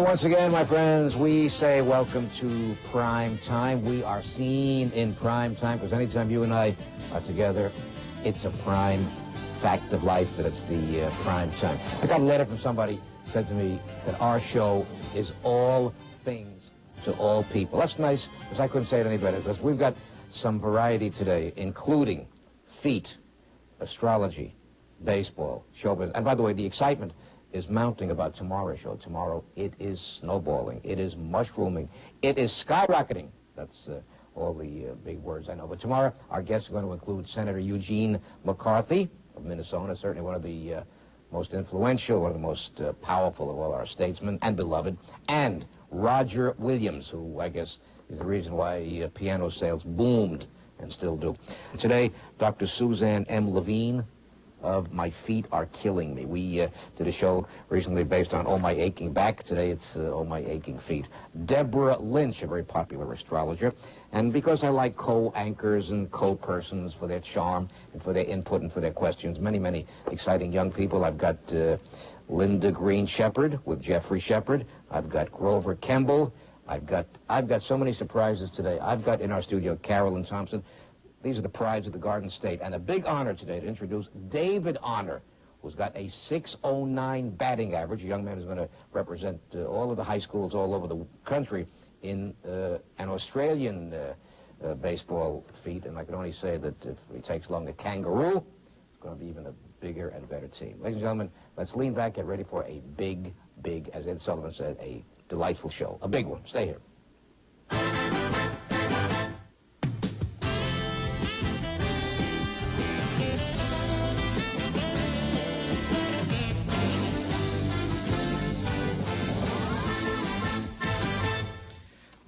once again, my friends, we say welcome to prime time. We are seen in prime time because anytime you and I are together, it's a prime fact of life that it's the prime time. I got a letter from somebody who said to me that our show is all things to all people. That's nice because I couldn't say it any better because we've got some variety today, including feet, astrology, baseball, showbiz. And by the way, the excitement is mounting about tomorrow's show. Tomorrow, it is snowballing. It is mushrooming. It is skyrocketing. That's all the big words I know. But tomorrow, our guests are going to include Senator Eugene McCarthy of Minnesota, certainly one of the most influential, one of the most powerful of all our statesmen and beloved, and Roger Williams, who I guess is the reason why piano sales boomed and still do. Today, Dr. Suzanne M. Levine of My Feet Are Killing Me. We did a show recently based on Oh My Aching Back. Today it's Oh My Aching Feet. Deborah Lynch, a very popular astrologer. And because I like co-anchors and co-persons for their charm and for their input and for their questions, many, many exciting young people. I've got Linda Green Shepherd with Jeffrey Shepherd. I've got Grover Kemble. I've got so many surprises today. I've got in our studio Carolyn Thompson. These are the prides of the Garden State. And a big honor today to introduce David Honor, who's got a .609 batting average. A young man who's going to represent all of the high schools all over the country in an Australian baseball feat. And I can only say that if he takes along a kangaroo, it's going to be even a bigger and better team. Ladies and gentlemen, let's lean back, get ready for a big, as Ed Sullivan said, a delightful show. A big one. Stay here.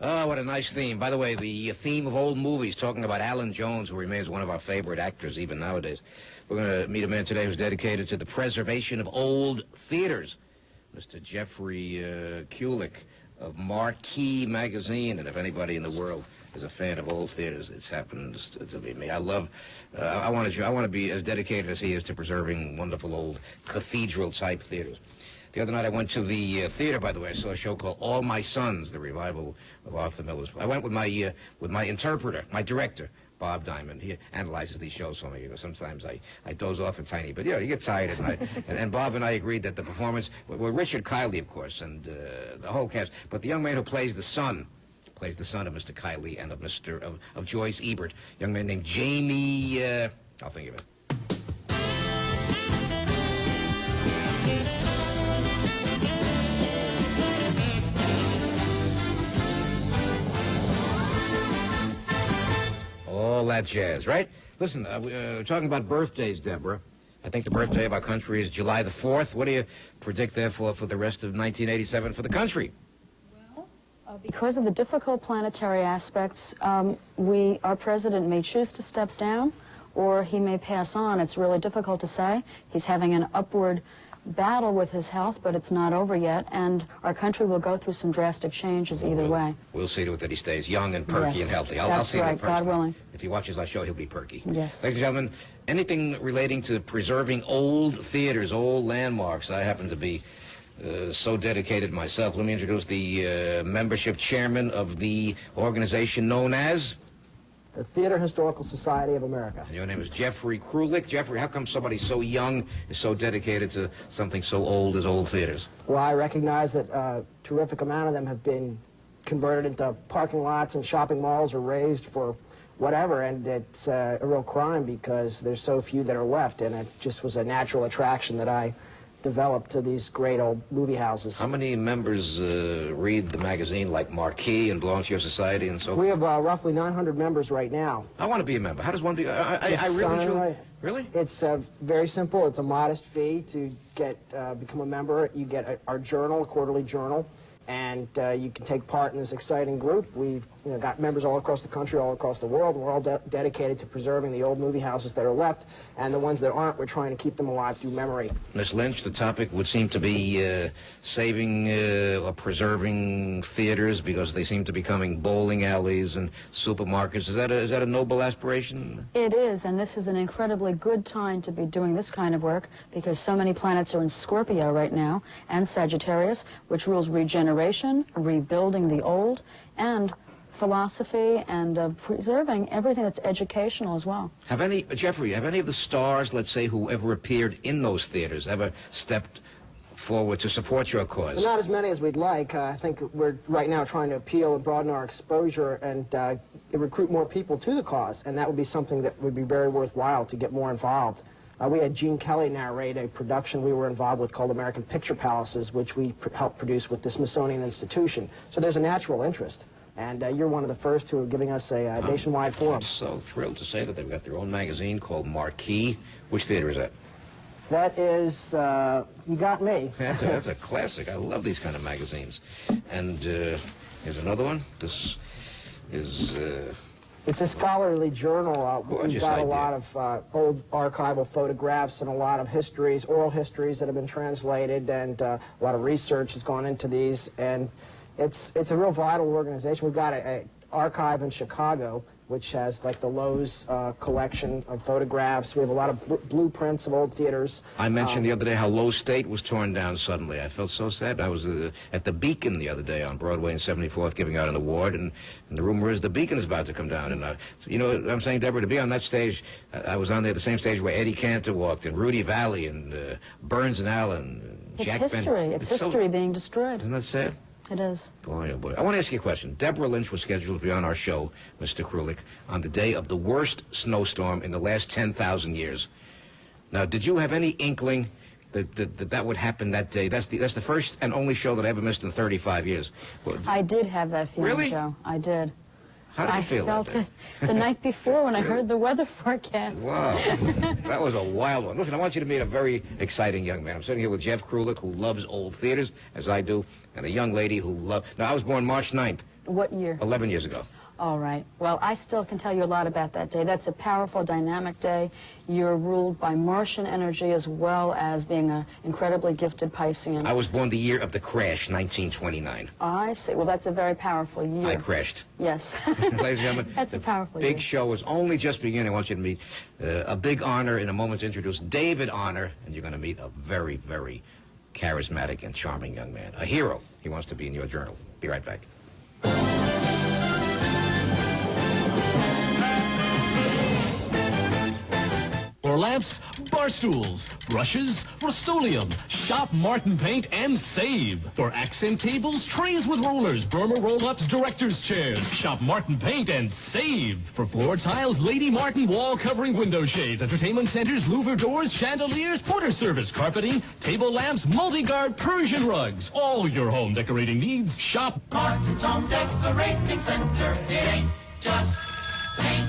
Oh, what a nice theme. By the way, the theme of old movies, talking about Alan Jones, who remains one of our favorite actors even nowadays. We're going to meet a man today who's dedicated to the preservation of old theaters. Mr. Jeffrey Krulik of Marquee Magazine. And if anybody in the world is a fan of old theaters, it's happened to be me. I want to be as dedicated as he is to preserving wonderful old cathedral-type theaters. The other night I went to the theater, by the way. I saw a show called All My Sons, the revival of Arthur Miller's. I went with my interpreter, my director, Bob Diamond. He analyzes these shows for me. You know, sometimes I doze off a tiny bit. You get tired at night. and Bob and I agreed that the performance, well, Richard Kiley, of course, and the whole cast, but the young man who plays the son of Mr. Kiley and of Joyce Ebert, a young man named Jamie, I'll think of it. All that jazz, right? Listen, we're talking about birthdays, Deborah. I think the birthday of our country is July the 4th. What do you predict, therefore, for the rest of 1987 for the country? Well, because of the difficult planetary aspects, our president may choose to step down or he may pass on. It's really difficult to say. He's having an upward battle with his health, but it's not over yet, and our country will go through some drastic changes either way. We'll see to it that he stays young and perky and healthy. I'll see right, that personally. God willing. If he watches our show, he'll be perky. Yes. Ladies and gentlemen, anything relating to preserving old theaters, old landmarks, I happen to be so dedicated myself. Let me introduce the membership chairman of the organization known as the Theater Historical Society of America. And your name is Jeffrey Krulik. Jeffrey, how come somebody so young is so dedicated to something so old as old theaters? Well, I recognize that a terrific amount of them have been converted into parking lots and shopping malls or raised for whatever, and it's a real crime because there's so few that are left, and it just was a natural attraction that I developed to these great old movie houses. How many members read the magazine like Marquee and belong to your society and so forth? We have roughly 900 members right now. I want to be a member. How does one be? I really. Really? It's very simple. It's a modest fee to become a member. You get our journal, a quarterly journal, and you can take part in this exciting group. We've got members all across the country, all across the world, and we're all dedicated to preserving the old movie houses that are left, and the ones that aren't, we're trying to keep them alive through memory. Ms. Lynch, the topic would seem to be saving or preserving theaters because they seem to be becoming bowling alleys and supermarkets. Is that a noble aspiration? It is, and this is an incredibly good time to be doing this kind of work because so many planets are in Scorpio right now, and Sagittarius, which rules regeneration, rebuilding the old, and philosophy and preserving everything that's educational as well. Jeffrey, have any of the stars, let's say, who ever appeared in those theaters, ever stepped forward to support your cause? Well, not as many as we'd like. I think we're right now trying to appeal and broaden our exposure and recruit more people to the cause, and that would be something that would be very worthwhile to get more involved. We had Gene Kelly narrate a production we were involved with called American Picture Palaces, which we helped produce with the Smithsonian Institution. So there's a natural interest. And you're one of the first who are giving us a nationwide forum. I'm so thrilled to say that they've got their own magazine called Marquee. Which theater is that? That is, You Got Me. That's a classic. I love these kind of magazines. And here's another one. This is... It's a scholarly journal. We've got a lot of old archival photographs and a lot of histories, oral histories that have been translated, and a lot of research has gone into these. And it's a real vital organization. We've got an archive in Chicago, which has like the Lowe's collection of photographs. We have a lot of blueprints of old theaters. I mentioned the other day how Lowe's State was torn down suddenly. I felt so sad. I was at the Beacon the other day on Broadway and 74th giving out an award, and the rumor is the Beacon is about to come down. And you know what I'm saying, Deborah, to be on that stage, I was on there, the same stage where Eddie Cantor walked, and Rudy Valley, and Burns and Allen, and Jack It's history. Ben. It's history being destroyed. Isn't that sad? It is. Boy, oh boy. I want to ask you a question. Deborah Lynch was scheduled to be on our show, Mr. Krulik, on the day of the worst snowstorm in the last 10,000 years. Now, did you have any inkling that would happen that day? That's the first and only show that I ever missed in 35 years. I did have that feeling, Really? Joe. I did. How did you feel that I felt day? it the night before when I heard the weather forecast. Wow. That was a wild one. Listen, I want you to meet a very exciting young man. I'm sitting here with Jeff Krulik, who loves old theaters, as I do, and a young lady who loves... Now, I was born March 9th. What year? 11 years ago. All right. Well, I still can tell you a lot about that day. That's a powerful, dynamic day. You're ruled by Martian energy as well as being an incredibly gifted Piscean. I was born the year of the crash, 1929. I see. Well, that's a very powerful year. I crashed. Yes. Ladies and gentlemen, That's a powerful big year. show is only just beginning. I want you to meet a big honor in a moment to introduce David Honor, and you're going to meet a very, very charismatic and charming young man. A hero. He wants to be in your journal. Be right back. For lamps, bar stools, brushes, Rust-Oleum. Shop Martin Paint and save. For accent tables, trays with rollers, Burma roll-ups, director's chairs. Shop Martin Paint and save. For floor tiles, Lady Martin wall covering window shades, entertainment centers, louver doors, chandeliers, porter service, carpeting, table lamps, multi-guard, Persian rugs. All your home decorating needs. Shop Martin's Home Decorating Center. It ain't just paint.